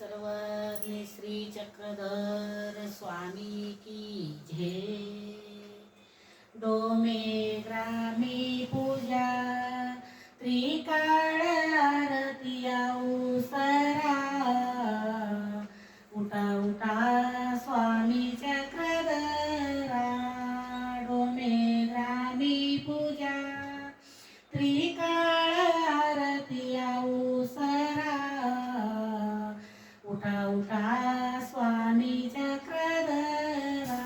सर्वज्ञ श्री चक्रधर स्वामी की जय। डोमे ग्रामी पूजा त्रिकाळ आरती उसरा। उठा उठा स्वामी चक्रधरा। डोमे ग्रामी पूजा त्रिकाळ आरती उसरा। उठा उठा स्वामी चक्रधरा।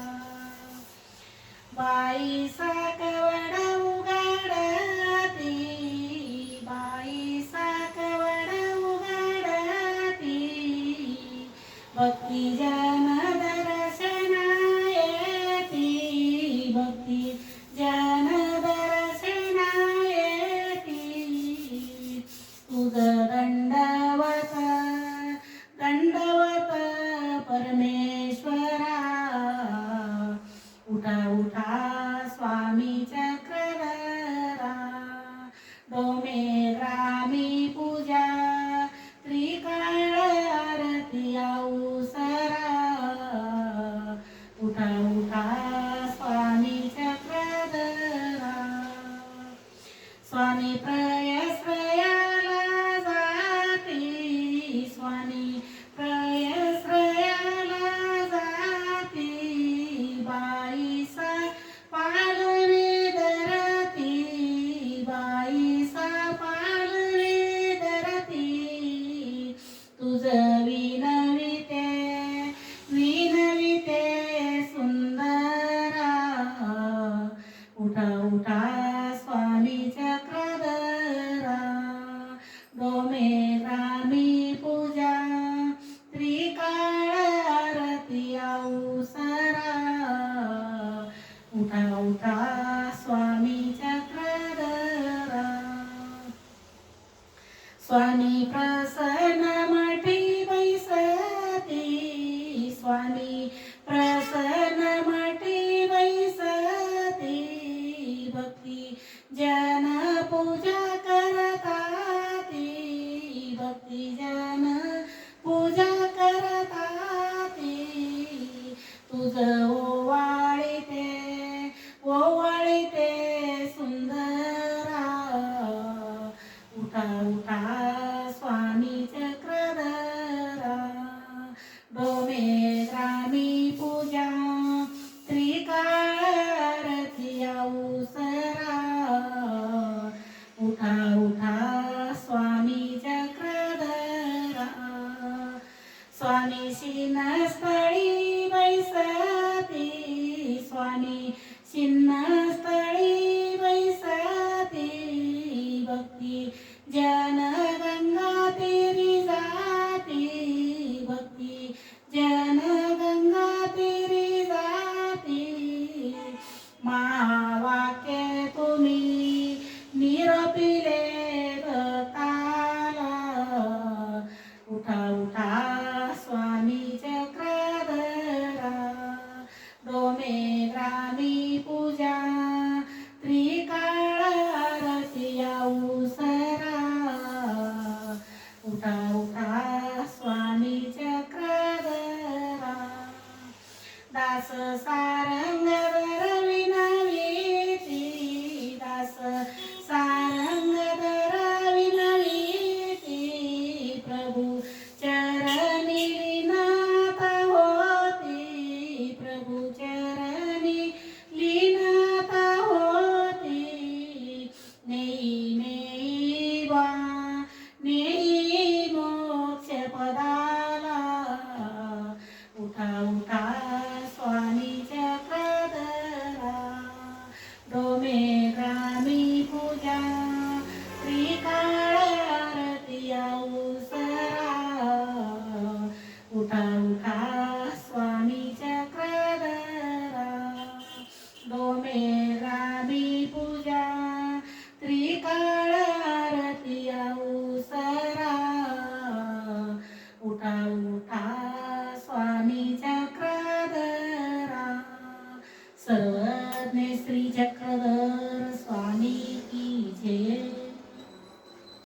बाई साकवड उघडती, बाई साकवड उघडती, भक्ती जन दर्शना येती, भक्ती जन दर्शना येती। तुझ दंडवत दंडवत परमेश्वरा। उठा उठा स्वामी चक्रधरा। डोमे ग्रामी पूजा त्रिकाळ आरती उसरा। उठा उठा स्वामी चक्रधरा। स्वामी प्रयाश्रयाला जाती, स्वामी प्रयाश्रयाला जाती, बाईसा पालवी धरती, बाईसा पालवी धरती। तुझ विनविते विनविते सुंदरा। उठा उठा स्वामी चक्रधरा। डोमे ग्रामी पूजा त्रिकाळ आरती उसरा। उठा उठा स्वामी चक्रधरा। स्वामी प्रसन्न मठी बैसती, स्वामी प्रसन्न मठी बैसती, भक्ती जन पूजा करताती, भक्ती जन पूजा करताती। तुझ ओवाळीते ओवाळीते सुंदरा। उठा उठा स्वामी चक्रधरा। डोमे ग्रामी पूजा त्रिकाळ आरती उसरा। उठा उठा स्वामी चक्रधरा। स्वामी शिनस्थळी बैसती, स्वामी शिनस्थळी बैसती, भक्ती जन गंगा तीरी जाती, भक्ती जन गंगा तीरी जाती। महावाक्य तुम्ही निरोपिले भक्ताला। उठा उठा